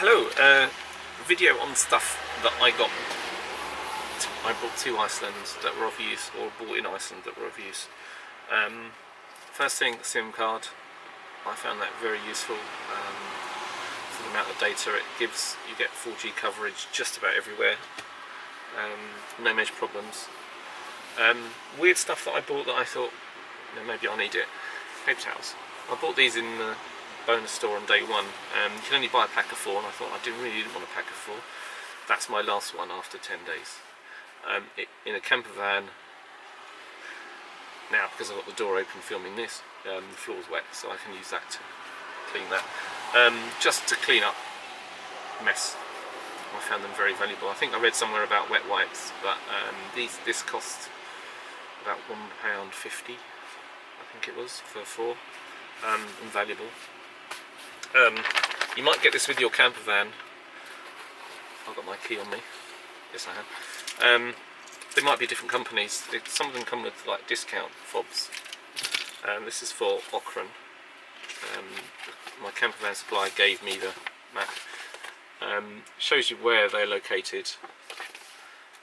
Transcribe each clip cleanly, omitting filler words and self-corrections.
Hello, video on stuff that I brought to Iceland that were of use, or bought in Iceland that were of use. First thing, SIM card. I found that very useful for the amount of data it gives. You get 4G coverage just about everywhere, no major problems. Weird stuff that I bought that I thought, maybe I'll need it. Paper towels. I bought these in the bonus store on day one. You can only buy a pack of 4, and I thought I really didn't want a pack of 4. That's my last one after 10 days. In a camper van. Now, because I've got the door open filming this, the floor's wet, so I can use that to clean that. Just to clean up mess. I found them very valuable. I think I read somewhere about wet wipes, but this cost about £1.50, I think it was, for 4. Invaluable. You might get this with your camper van. I've got my key on me. Yes, I have. They might be different companies. Some of them come with like discount fobs. This is for Okran. My camper van supplier gave me the map. Shows you where they're located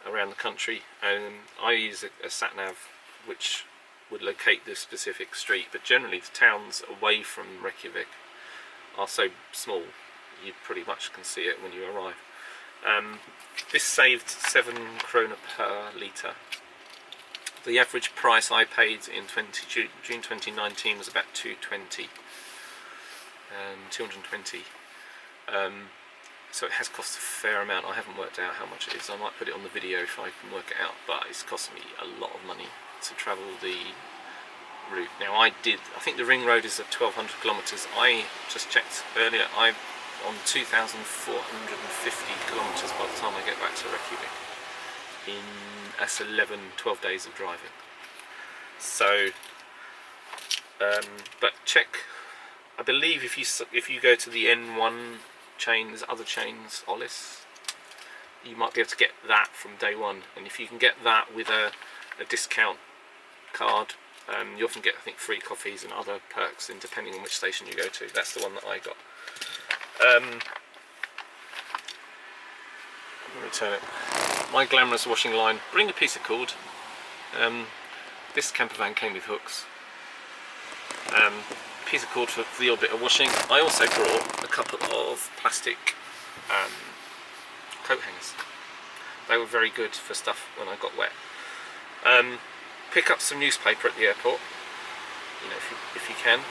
around the country. I use a sat nav which would locate the specific street, but generally the towns away from Reykjavik are so small you pretty much can see it when you arrive. This saved 7 krona per litre. The average price I paid in June 2019 was about 220. So it has cost a fair amount. I haven't worked out how much it is. I might put it on the video if I can work it out, but it's cost me a lot of money to travel the route. Now I think the ring road is at 1200 kilometres. I just checked earlier, I'm on 2,450 kilometres by the time I get back to Reykjavik. That's 12 days of driving. So, but check, I believe if you go to the N1 chain, there's other chains, Ollis, you might be able to get that from day one, and if you can get that with a discount card, you often get, I think, free coffees and other perks in depending on which station you go to. That's the one that I got. Let me turn it. My glamorous washing line. Bring a piece of cord. This camper van came with hooks. Piece of cord for the odd bit of washing. I also brought a couple of plastic coat hangers. They were very good for stuff when I got wet. Pick up some newspaper at the airport, if you can.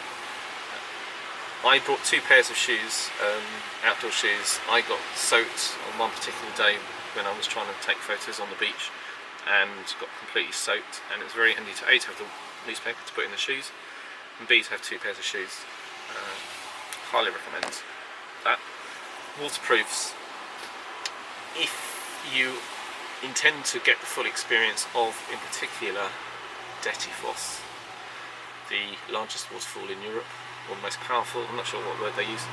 I brought 2 pairs of shoes, outdoor shoes. I got soaked on one particular day when I was trying to take photos on the beach, and got completely soaked, and it's very handy to A, to have the newspaper to put in the shoes, and B, to have 2 pairs of shoes. Highly recommend that. Waterproofs. If you intend to get the full experience of, in particular, Dettifoss, the largest waterfall in Europe, or the most powerful, I'm not sure what word they use,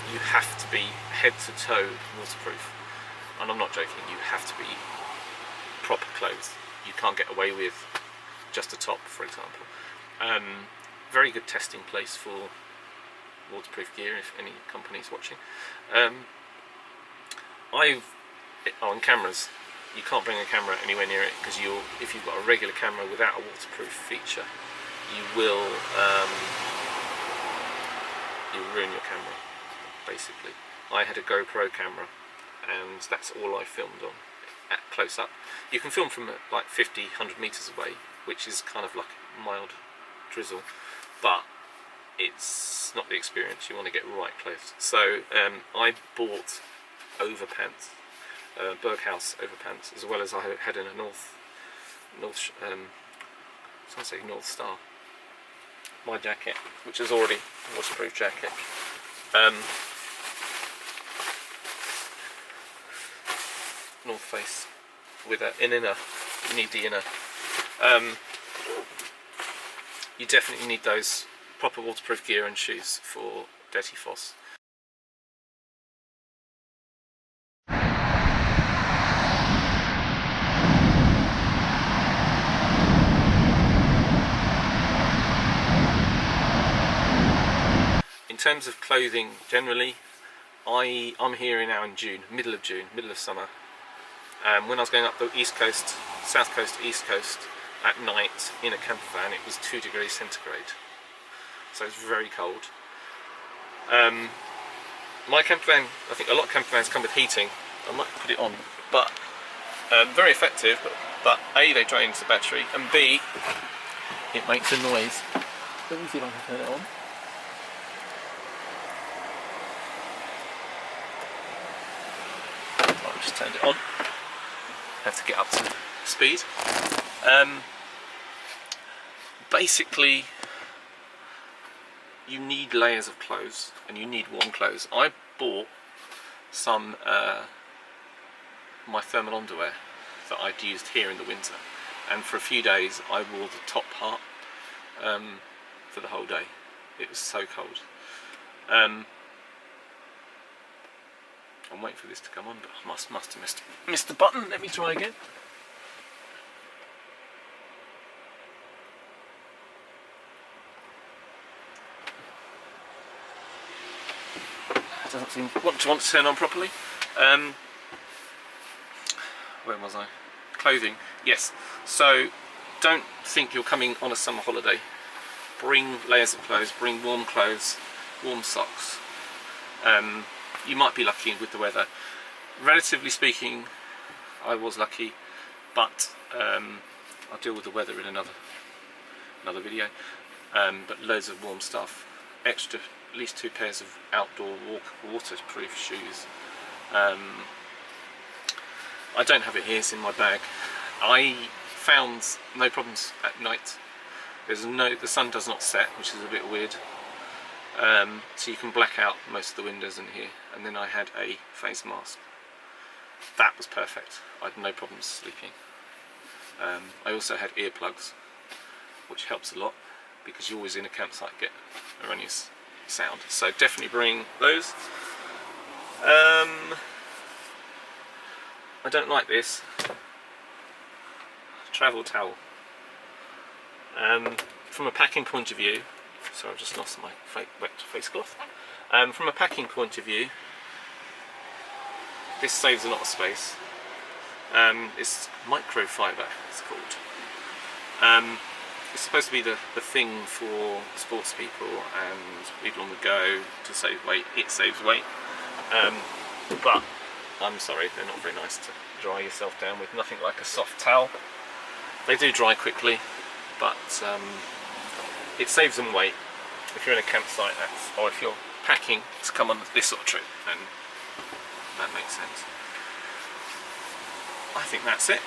you have to be head to toe waterproof. And I'm not joking, you have to be proper clothes. You can't get away with just a top, for example. Very good testing place for waterproof gear, if any company's watching. On cameras, you can't bring a camera anywhere near it, because if you've got a regular camera without a waterproof feature, you'll ruin your camera, basically. I had a Gopro camera, and that's all I filmed on, at close up. You can film from like 50, 100 metres away, which is kind of like mild drizzle, but it's not the experience. You want to get right close. So I bought overpants, Berghaus overpants, as well as I had in a North Star, my jacket, which is already a waterproof jacket. North Face with an inner. You need the inner. You definitely need those proper waterproof gear and shoes for Dettifoss. In terms of clothing generally, I'm here now in June, middle of summer. When I was going up the east coast, south coast, east coast at night in a camper van, it was 2 degrees centigrade. So it's very cold. My camper van, I think a lot of camper vans come with heating. I might put it on, but very effective. But A, they drains the battery, and B, it makes a noise. Let me see if I can turn it on. I've just turned it on. Have to get up to speed. Basically, you need layers of clothes, and you need warm clothes. I bought some my thermal underwear that I'd used here in the winter, and for a few days I wore the top part for the whole day. It was so cold. I'm waiting for this to come on, but I must have missed the button. Let me try again. Doesn't seem want to turn on properly. Where was I? Clothing. Yes. So don't think you're coming on a summer holiday. Bring layers of clothes. Bring warm clothes, warm socks. You might be lucky with the weather. Relatively speaking, I was lucky, but I'll deal with the weather in another video. But loads of warm stuff. Extra, at least 2 pairs of outdoor waterproof shoes. I don't have it here, it's in my bag. I found no problems at night. The sun does not set, which is a bit weird. So you can black out most of the windows in here. And then I had a face mask. That was perfect. I had no problems sleeping. I also had earplugs, which helps a lot because you always in a campsite get erroneous sound. So definitely bring those. I don't like this travel towel. From a packing point of view, so I've just lost my wet face cloth. From a packing point of view, this saves a lot of space. It's microfiber, it's called. It's supposed to be the thing for sports people and people on the go to save weight. It saves weight, but I'm sorry, they're not very nice to dry yourself down with. Nothing like a soft towel. They do dry quickly, but it saves them weight. If you're in a campsite, or if you're packing to come on this sort of trip, then that makes sense. I think that's it.